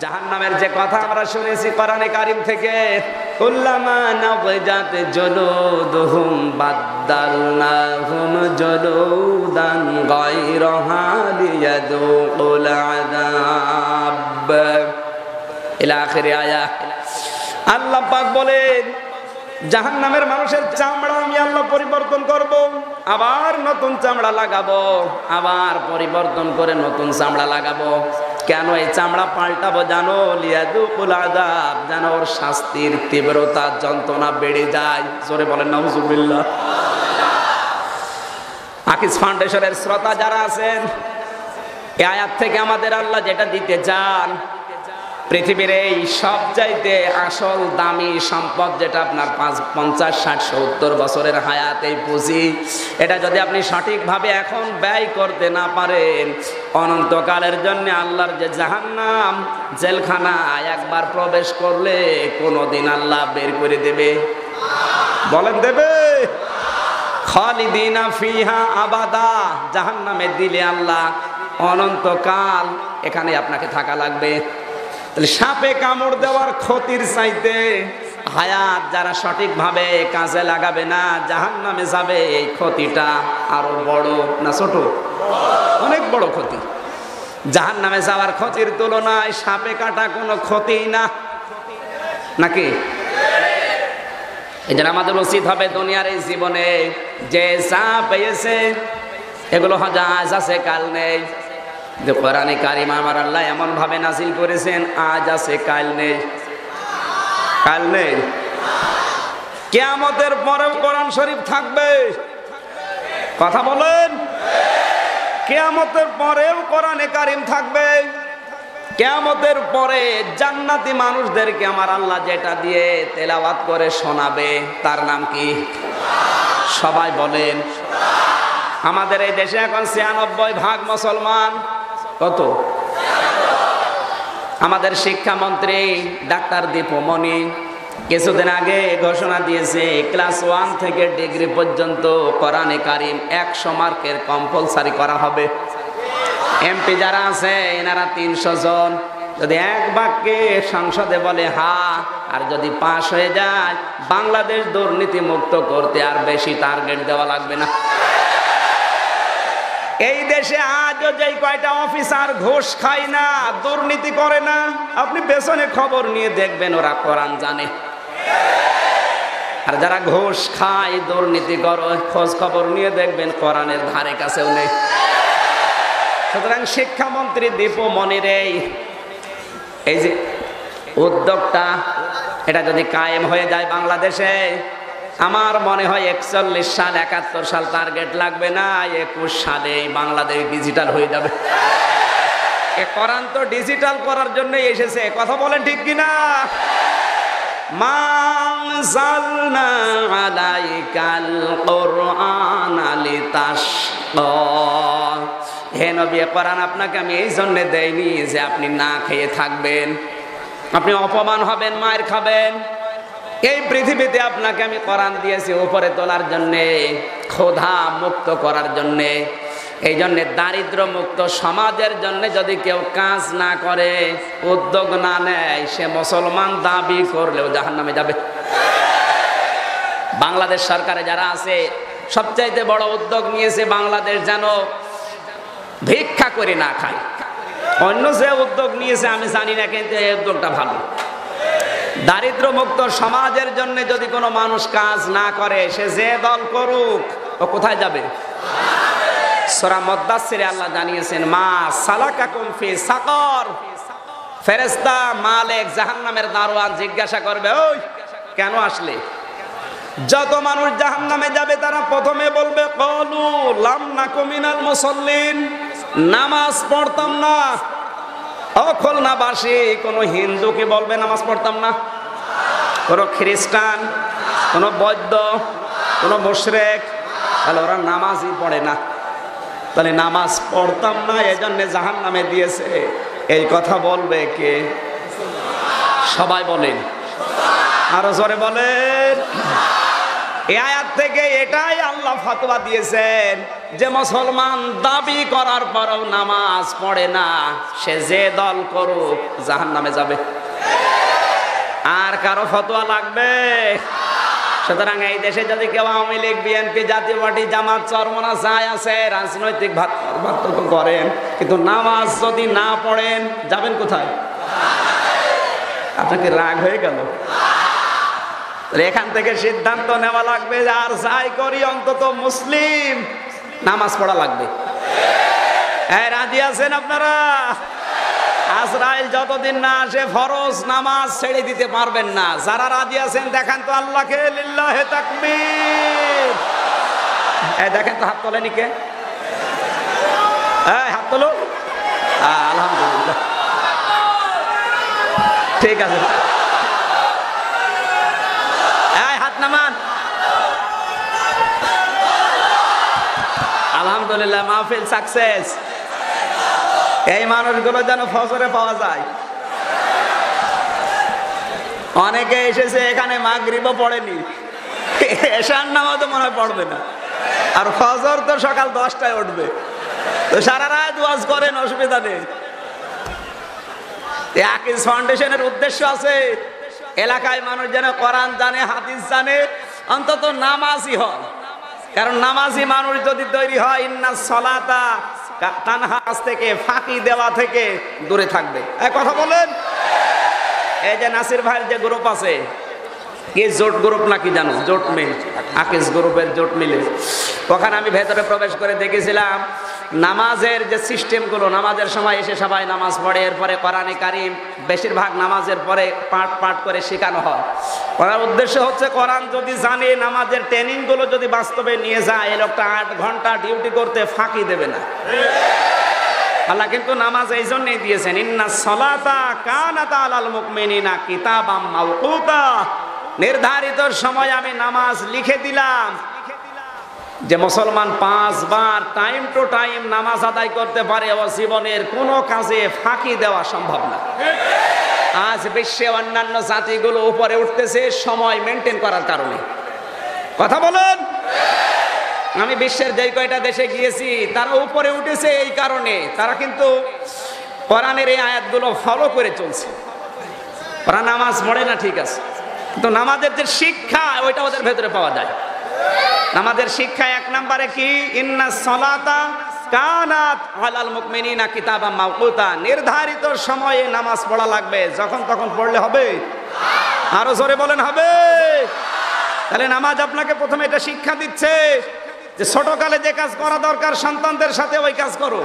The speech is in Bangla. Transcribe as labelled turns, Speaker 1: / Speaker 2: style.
Speaker 1: জাহান্নামের যে কথা আমরা শুনেছি কোরআনে কারীম থেকে, কুল্লামা নাযজাত জুলুদুহুম বাদদালনাহুম জুলুদান গায়রাহা লিয়াযুকুল আযাব ইলা আখিরি আয়াত। আল্লাহ পাক বলেন, জাহান্নামের মানুষের চামড়া আমি আল্লাহ পরিবর্তন করব, আবার নতুন চামড়া লাগাবো, আবার পরিবর্তন করে নতুন চামড়া লাগাবো। কেন এই চামড়া পাল্টাবো জানো? লিয়াযুকুল আযাব, যেন ওর শাস্তির তীব্রতা যন্ত্রণা বেড়ে যায়। জোরে বলেন নাউযুবিল্লাহ। আকিজ ফাউন্ডেশনের শ্রোতা যারা আছেন, এই আয়াত থেকে আমাদের আল্লাহ যেটা দিতে চান, পৃথিবীর এই সবচাইতে আসল দামি সম্পদ যেটা আপনার 50, 60, 70 বছরের হায়াত, এই পুঁজি, এটা যদি আপনি সঠিকভাবে এখন ব্যয় করতে না পারেন, অনন্তকালের জন্য আল্লাহর যে জাহান্নাম জেলখানায় একবার প্রবেশ করলে কোনোদিন আল্লাহ বের করে দেবে? বলেন দেবে? খালিদিনা ফিহা আবাদা, জাহান্নামে দিলে আল্লাহ অনন্তকাল এখানে আপনাকে থাকা লাগবে। তাহলে সাপে কামড় দেওয়ার ক্ষতির চাইতে হায়াত যারা সঠিকভাবে কাজে লাগাবে না, জাহান্নামে যাবে, এই ক্ষতিটা আরো বড় না ছোট? অনেক বড় ক্ষতি। জাহান্নামে যাওয়ার ক্ষতির তুলনায় সাপে কাটা কোনো ক্ষতি না, নাকি? এই জন্য আমাদের উচিত হবে দুনিয়ার এই জীবনে যে যা পেয়েছে এগুলো আজ আছে কাল নেই। যে কোরআনে কারিম আমার আল্লাহ এমন ভাবে নাজিল করেছেন, আজ আছে কাল নেই, কাল নেই। কিয়ামতের পরেও কোরআন শরীফ থাকবে। কথা বলেন, কিয়ামতের পরেও কোরআনে কারিম থাকবে। কিয়ামতের পরে জান্নাতি মানুষদেরকে আমার আল্লাহ যেটা দিয়ে তেলাওয়াত করে শোনাবে, তার নাম কি? সবাই বলেন। আমাদের এই দেশে এখন ৯৬% মুসলমান। কত? আমাদের শিক্ষামন্ত্রী ডাক্তার দীপুমণি কিছুদিন আগে ঘোষণা দিয়েছে, ক্লাস 1 থেকে ডিগ্রি পর্যন্ত কোরআনে কারিম 100 মার্কের কম্পালসারি করা হবে। এমপি যারা আছে এনারা 300 জন, যদি এক বাক্যে সংসদে বলে হা, আর যদি পাশ হয়ে যায়, বাংলাদেশ দুর্নীতি মুক্ত করতে আর বেশি টার্গেট দেওয়া লাগবে না। এই দেশে আজও যেই কয়টা অফিসার ঘুষ খায় না, দুর্নীতি করে না, আপনি পেছনে খবর নিয়ে দেখবেন ওরা কোরআন জানে। আর যারা ঘুষ খায়, দুর্নীতি করে, খোঁজ খবর নিয়ে দেখবেন কোরআনের ধারে কাছেও নেই। সুতরাং শিক্ষামন্ত্রী দীপুমণির এই যে উদ্যোগটা, এটা যদি কায়েম হয়ে যায় বাংলাদেশে, আমার মনে হয় 41 সাল 71 সাল টার্গেট লাগবে না, 21 সালে বাংলাদেশ ডিজিটাল হয়ে যাবে। এ কোরআন তো ডিজিটাল করার জন্যই এসেছে। কথা বলেন ঠিক কিনা? মানজালনা আলাইকাল কুরআনা লিতাশকা, হে নবী, কোরআন আপনাকে আমি এই জন্য দেইনি যে আপনি না খেয়ে থাকবেন, আপনি অপমান হবেন, মার খাবেন। এই পৃথিবীতে আপনাকে আমি কোরআন দিয়েছি উপরে তোলার জন্যে, ক্ষুধা মুক্ত করার জন্যে। এই জন্যে দারিদ্র মুক্ত সমাজের জন্য যদি কেউ কাজ না করে, উদ্যোগ না নেয়, সে মুসলমান দাবি করলেও জাহান্নামে যাবে। বাংলাদেশ সরকারে যারা আছে সবচাইতে বড় উদ্যোগ নিয়েছে, বাংলাদেশ যেন ভিক্ষা করে না খায়। অন্য যে উদ্যোগ নিয়েছে আমি জানি না, কিন্তু এই উদ্যোগটা ভালো। দারিদ্র মুক্ত সমাজের জন্য যদি কোনো মানুষ কাজ না করে, সে যে দল করুক, ও কোথায় যাবে? সূরা মুদ্দাসসিরে আল্লাহ জানিয়েছেন, মা সালাকাকুম ফি সাকর, ফেরেশতা মালিক জাহান্নামের দারোয়ান জিজ্ঞাসা করবে, ওই কেন আসলে? যত মানুষ জাহান্নামে যাবে তারা প্রথমে বলবে, ক্বালু লাম নাকু মিনাল মুসাল্লিন, নামাজ পড়তাম না। খুলনাবাসী কোন হিন্দুকে বলবে নামাজ পড়তাম না? কোন খ্রিস্টান, কোন বৌদ্ধ, কোন মুশরিক, তাহলে ওরা নামাজই পড়ে না। তাহলে নামাজ পড়তাম না এজন্য জাহান্নামে দিয়েছে, এই কথা বলবে কে? সবাই বলেন, আরো জোরে বলেন। এই আয়াত থেকে এটাই আল্লাহ ফতোয়া দিয়েছেন যে মুসলমান দাবি করার পরও নামাজ পড়ে না, সে যে দল করুক জাহান্নামে যাবে। আর কারো ফতোয়া লাগবে? সুতরাং এই দেশে যদি কেউ আওয়ামী লীগ, বিএনপি, জাতীয় পার্টি, জামাত, চরমনা যাই আছে রাজনৈতিক পার্থক্য করেন, কিন্তু নামাজ যদি না পড়েন যাবেন কোথায়? আপনাকে রাগ হয়ে গেল? এখান থেকে সিদ্ধান্ত নেওয়া লাগবে যে আর যাই করি অন্তত মুসলিম নামাজ পড়া লাগবে। রাজি আছেন আপনারা? আজরাইল যতদিন না আসে ফরজ নামাজ ছেড়ে দিতে পারবেন না। যারা রাজি আছেন দেখান তো আল্লাহকে, লিল্লাহে তাকবীর। দেখেন তো হাত তোলেনি কে? হাত তোলো। আলহামদুলিল্লাহ, ঠিক আছে। হাত নামান। আলহামদুলিল্লাহ, মাহফিল সাকসেস। এই মানুষগুলো যেন ফজরে পাওয়া যায়। অনেকে এসেছে এখানে মাগরিবও পড়েনি, এশার নামাজও মনে হয় পড়বে না, আর ফজর তো সকাল 10টায় উঠবে। তো সারা রাত ওয়াজ করেন, অসুবিধা নেই। আকিজ ফাউন্ডেশনের উদ্দেশ্য আছে এলাকায় মানুষ যেন কোরআন জানে, হাদিস জানে, অন্তত নামাজি হয়। কারণ নামাজি মানুষ যদি তৈরি হয়, ইন্নাস সালাতা তানহা থেকে, ফাঁকি দেওয়া থেকে দূরে থাকবে। কথা বলেন। এই যে নাসির ভাইয়ের যে গ্রুপ আছে, কি জোট গ্রুপ নাকি জানো? জোট মিল, আকিজ গ্রুপের জোট মিলে। ওখানে আমি ভেতরে প্রবেশ করে দেখেছিলাম নামাজের যে সিস্টেমগুলো, নামাজের সময় এসে সবাই নামাজ পড়ে, এরপরে কোরআনে কারিম বেশিরভাগ নামাজের পরে পাঠ পাঠ করে শেখানো হয়। ওনার উদ্দেশ্য হচ্ছে কোরআন যদি জানে, নামাজের ট্রেনিংগুলো যদি বাস্তবে নিয়ে যায়, এই লোকটা 8 ঘন্টা ডিউটি করতে ফাঁকি দেবে না। আল্লাহ কিন্তু নামাজ এই জন্যই দিয়েছেন, ইন্নাস সালাতা কানাত আলাল মুমিনিনা কিতাবাম মাওকুতা। নির্ধারিত সময় আমি নামাজ লিখে দিলাম, যে মুসলমান 5 বার টাইম টু টাইম নামাজ আদায় করতে পারে, ও জীবনের কোনো কাজে ফাঁকি দেওয়া সম্ভব না। আজ বিশ্বে অন্যান্য জাতিগুলো উপরে উঠতেছে সময় মেনটেন করার কারণে। কথা বলেন। আমি বিশ্বের যে কয়টা দেশে গিয়েছি তারা উপরে উঠেছে এই কারণে, তারা কিন্তু কোরআনের এই আয়াতগুলো ফলো করে চলছে। ওরা নামাজ পড়ে না ঠিক আছে, কিন্তু নামাজের যে শিক্ষা ওইটা ওদের ভেতরে পাওয়া যায়। নামাজের শিক্ষা 1 নম্বরে কি? ইন্নাস সালাতা কানাত আলাল মুমিনিনা কিতাবাম মাওকুতা। নির্ধারিত সময়ে নামাজ পড়া লাগবে, যখন তখন পড়লে হবে? আরো জোরে বলেন, হবে? তাহলে নামাজ আপনাকে প্রথমে এটা শিক্ষা দিচ্ছে যে ছোটকালে যে কাজ করা দরকার সন্তানদের সাথে ওই কাজ করো।